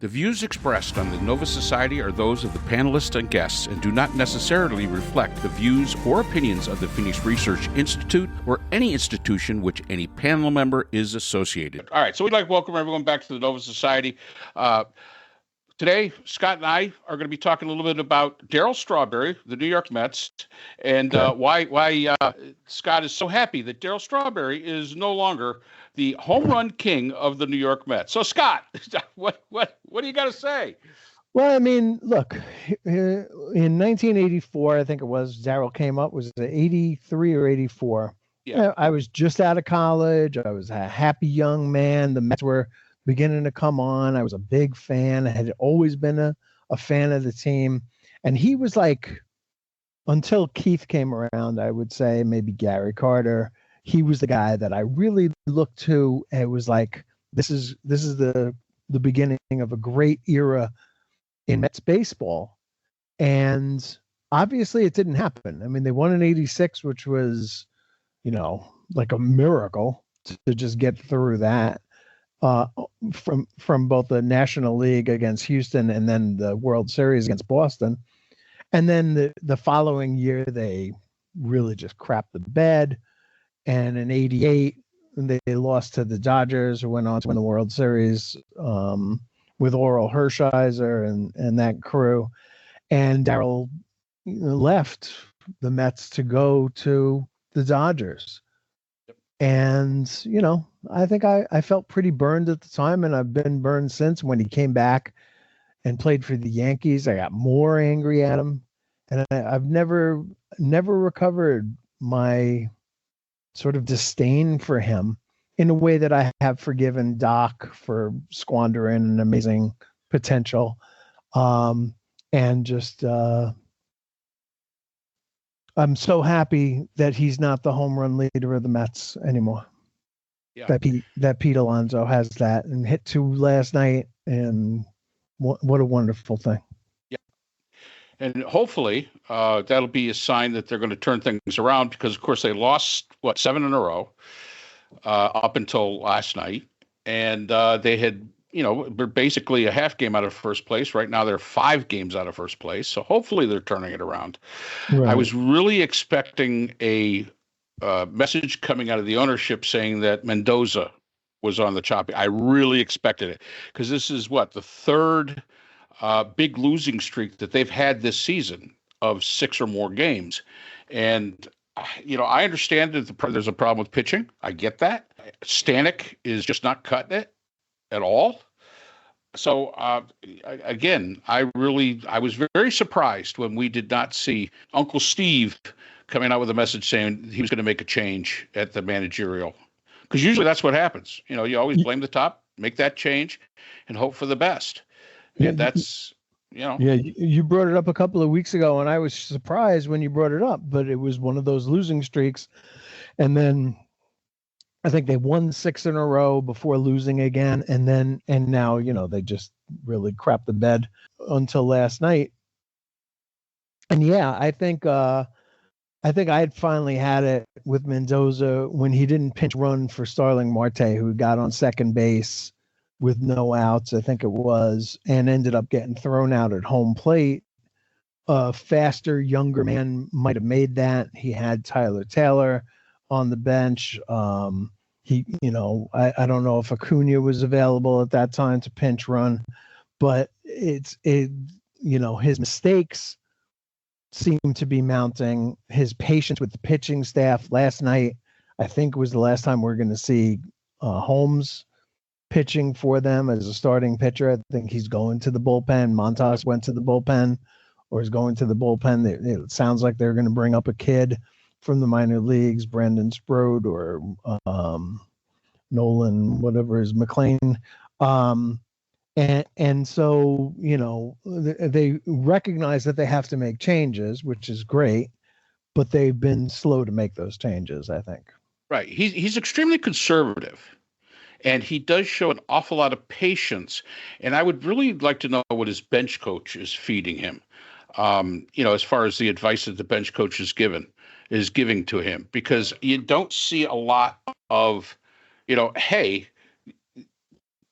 The views expressed on the Nova Society are those of the panelists and guests and do not necessarily reflect the views or opinions of the Phoenix Research Institute or any institution which any panel member is associated. All right, so we'd like to welcome everyone back to the Nova Society. Today, Scott and I are going to be talking a little bit about Darryl Strawberry, the New York Mets, and why Scott is so happy that Darryl Strawberry is no longer the home run king of the New York Mets. So, Scott, what do you got to say? Well, I mean, look, in 1984, I think it was, Darryl came up, was it 83 or 84? Yeah. I was just out of college. I was a happy young man. The Mets were beginning to come on. I was a big fan. I had always been a fan of the team. And he was like, until Keith came around, I would say, maybe Gary Carter, he was the guy that I really looked to. And it was like, this is the beginning of a great era in Mets baseball. And obviously it didn't happen. I mean, they won in 86, which was, like a miracle to just get through that. From both the National League against Houston and then the World Series against Boston. And then the following year, they really just crapped the bed. And in 88, they lost to the Dodgers, who went on to win the World Series with Oral Hershiser and that crew. And Darryl left the Mets to go to the Dodgers. And, I think I felt pretty burned at the time, and I've been burned since. When he came back and played for the Yankees, I got more angry at him. And I've never recovered my sort of disdain for him in a way that I have forgiven Doc for squandering an amazing potential. And just... I'm so happy that he's not the home run leader of the Mets anymore. Yeah. That Pete Alonso has that and hit 2 last night, and what a wonderful thing. Yeah. And hopefully that'll be a sign that they're going to turn things around, because of course they lost 7 in a row up until last night, and they had they're basically a half game out of first place. Right now, they're 5 games out of first place. So hopefully they're turning it around. Right. I was really expecting a message coming out of the ownership saying that Mendoza was on the chopping. I really expected it, because this is the third big losing streak that they've had this season of 6 or more games. And, I understand that there's a problem with pitching. I get that. Stanek is just not cutting it at all. So again, I was very surprised when we did not see Uncle Steve coming out with a message saying he was going to make a change at the managerial, because usually that's what happens. You always blame the top, make that change, and hope for the best. And that's Yeah, you brought it up a couple of weeks ago, and I was surprised when you brought it up. But it was one of those losing streaks, and then I think they won 6 in a row before losing again. And now, they just really crapped the bed until last night. And yeah, I think I had finally had it with Mendoza when he didn't pinch run for Starling Marte, who got on second base with no outs, I think it was, and ended up getting thrown out at home plate. A faster, younger man might have made that. He had Tyler Taylor on the bench. I don't know if Acuna was available at that time to pinch run, but his mistakes seem to be mounting. His patience with the pitching staff last night, I think, was the last time we're going to see Holmes pitching for them as a starting pitcher. I think he's going to the bullpen. Montas went to the bullpen, or is going to the bullpen. It sounds like they're going to bring up a kid from the minor leagues, Brandon Sprode or Nolan, whatever is McLean. And so, they recognize that they have to make changes, which is great, but they've been slow to make those changes, I think. Right. He's extremely conservative, and he does show an awful lot of patience. And I would really like to know what his bench coach is feeding him, as far as the advice that the bench coach is giving to him, because you don't see a lot of, hey,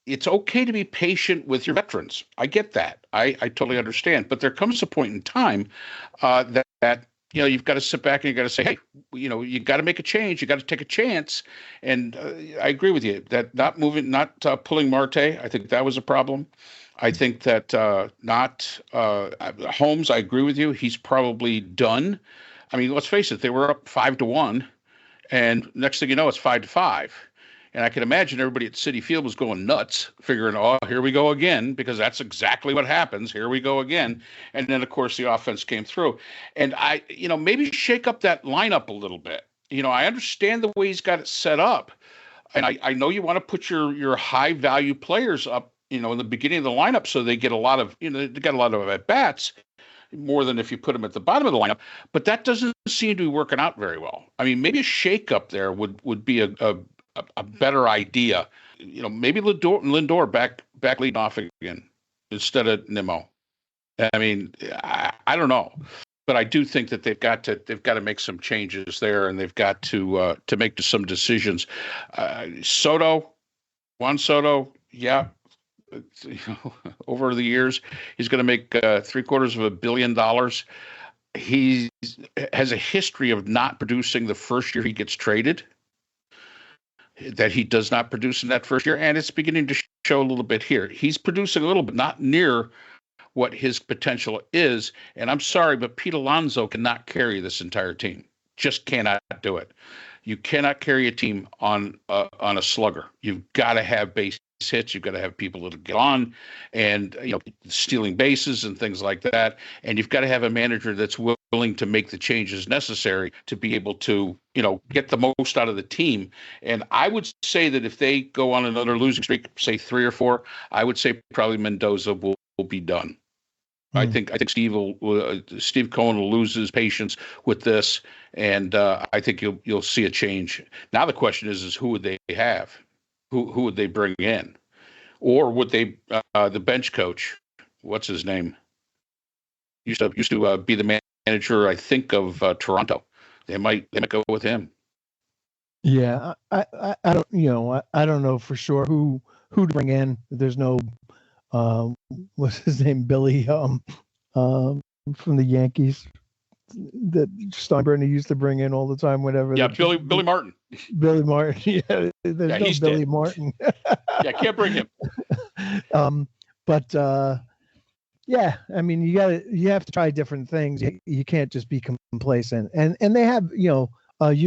it's okay to be patient with your veterans. I get that. I totally understand. But there comes a point in time that you've got to sit back and you got to say, hey, you got to make a change. You got to take a chance. And I agree with you that not pulling Marte, I think that was a problem. I think that not Holmes, I agree with you. He's probably done. I mean, let's face it, they were up 5-1, and next thing you know, it's 5-5. And I can imagine everybody at Citi Field was going nuts, figuring, oh, here we go again, because that's exactly what happens. Here we go again. And then, of course, the offense came through. And maybe shake up that lineup a little bit. I understand the way he's got it set up. And I know you want to put your high value players up, in the beginning of the lineup so they get a lot of, they get a lot of at bats more than if you put them at the bottom of the lineup. But that doesn't seem to be working out very well. I mean, maybe a shake up there would be a better idea. Maybe Lindor back leading off again instead of Nimmo. I mean, I don't know, but I do think that they've got to make some changes there, and they've got to make some decisions. Juan Soto, yeah. Over the years, he's going to make $750 million. He has a history of not producing the first year he gets traded. That he does not produce in that first year, and it's beginning to show a little bit here. He's producing a little bit, not near what his potential is. And I'm sorry, but Pete Alonso cannot carry this entire team. Just cannot do it. You cannot carry a team on a slugger. You've got to have base hits. You've got to have people that'll get on, and stealing bases and things like that. And you've got to have a manager that's willing to make the changes necessary to be able to get the most out of the team. And I would say that if they go on another losing streak, say 3 or 4, I would say probably Mendoza will be done. I think Steve Cohen will lose his patience with this, and I think you'll see a change. Now the question is who would they have? Who would they bring in, or would they the bench coach? What's his name? Used to be the manager, I think, of Toronto. They might go with him. Yeah, I don't I don't know for sure who to bring in. There's no what's his name, Billy from the Yankees that Steinbrenner used to bring in all the time, whatever. Yeah, Billy Martin. Billy Martin. Yeah, there's no Billy dead. Martin. Yeah, can't bring him. But yeah, I mean, you have to try different things. You can't just be complacent. And they have, you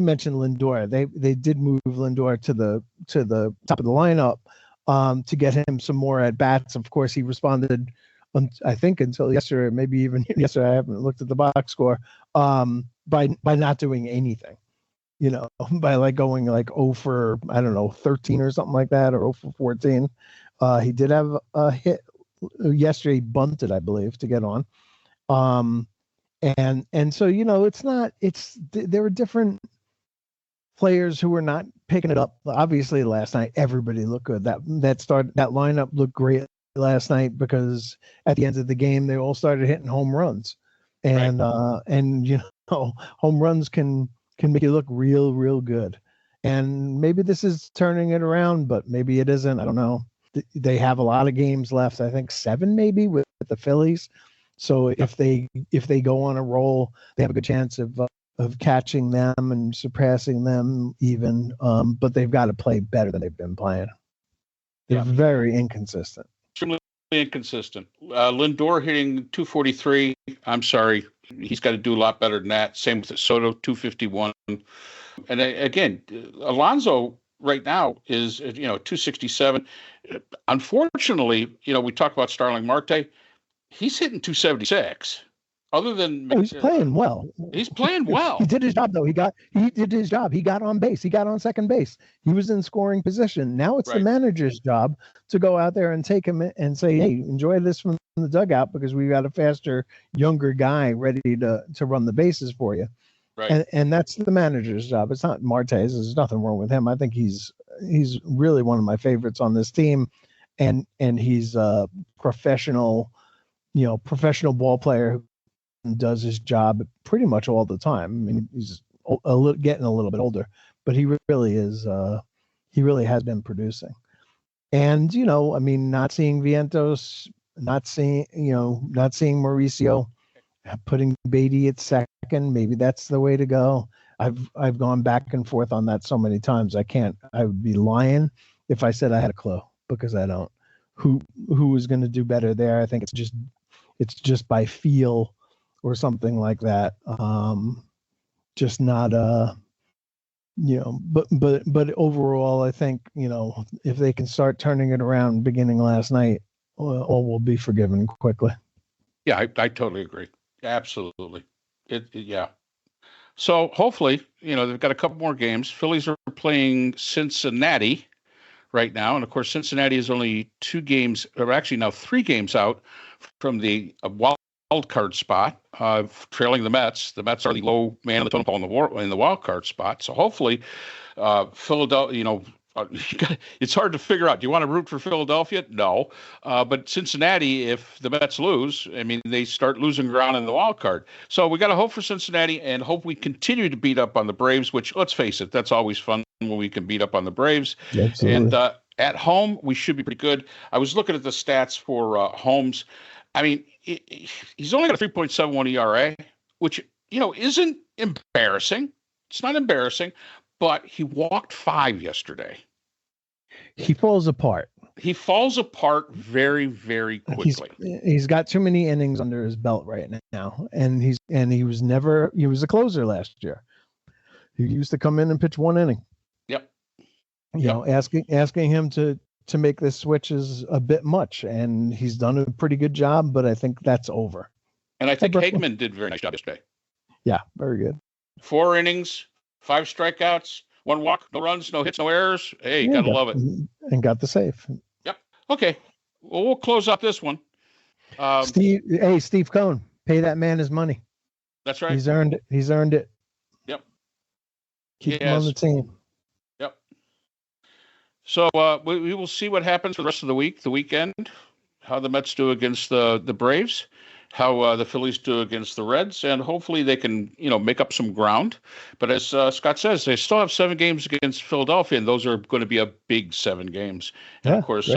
mentioned Lindor. They did move Lindor to the top of the lineup to get him some more at bats. Of course, he responded, I think, until yesterday, maybe even yesterday. I haven't looked at the box score. By not doing anything, by like going like 0 for 13 or something like that, or 0 for 14. He did have a hit yesterday, bunted, I believe, to get on. And so there were different players who were not picking it up. Obviously, last night everybody looked good. That lineup looked great last night because at the end of the game they all started hitting home runs, and right. Home runs can make you look real good. And maybe this is turning it around, but maybe it isn't. I don't know. They have a lot of games left. I think 7 maybe with the Phillies. So if they go on a roll, they have a good chance of catching them and surpassing them even. But they've got to play better than they've been playing. They're very inconsistent. Extremely inconsistent. Lindor hitting 243. I'm sorry. He's got to do a lot better than that. Same with Soto, 251. And again, Alonso right now is 267. Unfortunately, we talk about Starling Marte. He's hitting 276. Other than he's playing well. He's playing well. He did his job though. He did his job. He got on base. He got on second base. He was in scoring position. Now it's the manager's job to go out there and take him and say, "Hey, enjoy this from the dugout because we got a faster, younger guy ready to run the bases for you." Right. And that's the manager's job. It's not Marte's. There's nothing wrong with him. I think he's really one of my favorites on this team, and he's a professional ball player who does his job pretty much all the time. I mean, he's getting a little bit older, but he really is. He really has been producing. And, I mean, not seeing Vientos, not seeing Mauricio, putting Beatty at second, maybe that's the way to go. I've gone back and forth on that so many times. I would be lying if I said I had a clue, because I don't. Who is going to do better there? I think it's just by feel or something like that. Just not but overall, I think, if they can start turning it around beginning last night, all will be forgiven quickly. Yeah, I totally agree. Absolutely. Yeah. So hopefully, they've got a couple more games. Phillies are playing Cincinnati right now. And of course, Cincinnati is only 2 games, or actually now 3 games out from the wild card spot, trailing the Mets. The Mets are the low man on the totem pole in the wild card spot. So hopefully, Philadelphia, it's hard to figure out. Do you want to root for Philadelphia? No. But Cincinnati, if the Mets lose, I mean, they start losing ground in the wild card. So we got to hope for Cincinnati and hope we continue to beat up on the Braves, which, let's face it, that's always fun when we can beat up on the Braves. Absolutely. And at home, we should be pretty good. I was looking at the stats for Holmes. I mean, he's only got a 3.71 ERA, which, isn't embarrassing. It's not embarrassing, but he walked 5 yesterday. He falls apart. He falls apart very, very quickly. He's got too many innings under his belt right now, and he was a closer last year. He used to come in and pitch 1 inning. Yep. Asking him to make this switch is a bit much, and he's done a pretty good job, but I think that's over. And I think Hagman did a very nice job yesterday. Yeah, very good. 4 innings, 5 strikeouts, 1 walk, no runs, no hits, no errors. Hey, you gotta love it. And got the save. Yep. Okay. Well, we'll close out this one. Steve Cohn, pay that man his money. That's right. He's earned it. Yep. Keep him on the team. Yep. So we will see what happens for the rest of the weekend, how the Mets do against the Braves, how the Phillies do against the Reds, and hopefully they can, make up some ground. But as Scott says, they still have 7 games against Philadelphia, and those are going to be a big 7 games. And of course,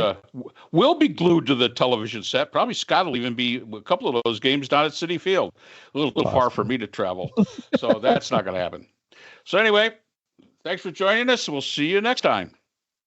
we'll be glued to the television set. Probably Scott will even be a couple of those games down at Citi Field. A little far for me to travel, so that's not going to happen. So anyway, thanks for joining us, and we'll see you next time.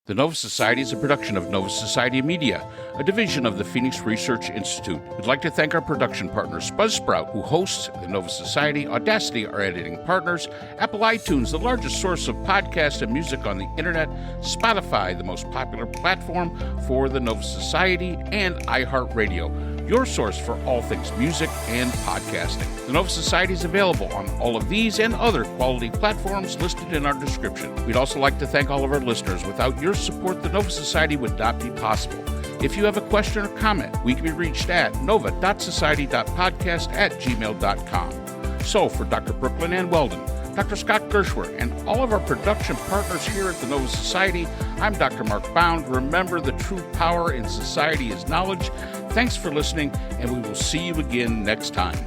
The Nova Society is a production of Nova Society Media, a division of the Phoenix Research Institute. We'd like to thank our production partners, Buzzsprout, who hosts the Nova Society, Audacity, our editing partners, Apple iTunes, the largest source of podcasts and music on the internet, Spotify, the most popular platform for the Nova Society, and iHeartRadio, your source for all things music and podcasting. The Nova Society is available on all of these and other quality platforms listed in our description. We'd also like to thank all of our listeners. Without your support, the Nova Society would not be possible. If you have a question or comment, we can be reached at nova.society.podcast@gmail.com. So for Dr. Brooklyn Ann Weldon, Dr. Scott Gershwer, and all of our production partners here at the Nova Society, I'm Dr. Mark Bound. Remember, the true power in society is knowledge. Thanks for listening, and we will see you again next time.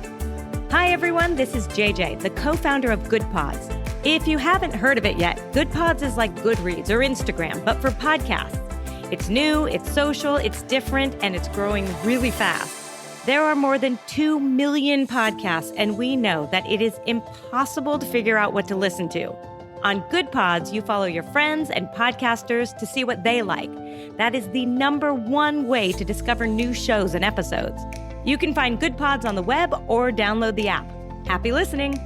Hi, everyone. This is JJ, the co-founder of Good Pods. If you haven't heard of it yet, Good Pods is like Goodreads or Instagram, but for podcasts. It's new, it's social, it's different, and it's growing really fast. There are more than 2 million podcasts, and we know that it is impossible to figure out what to listen to. On Good Pods, you follow your friends and podcasters to see what they like. That is the #1 way to discover new shows and episodes. You can find Good Pods on the web or download the app. Happy listening!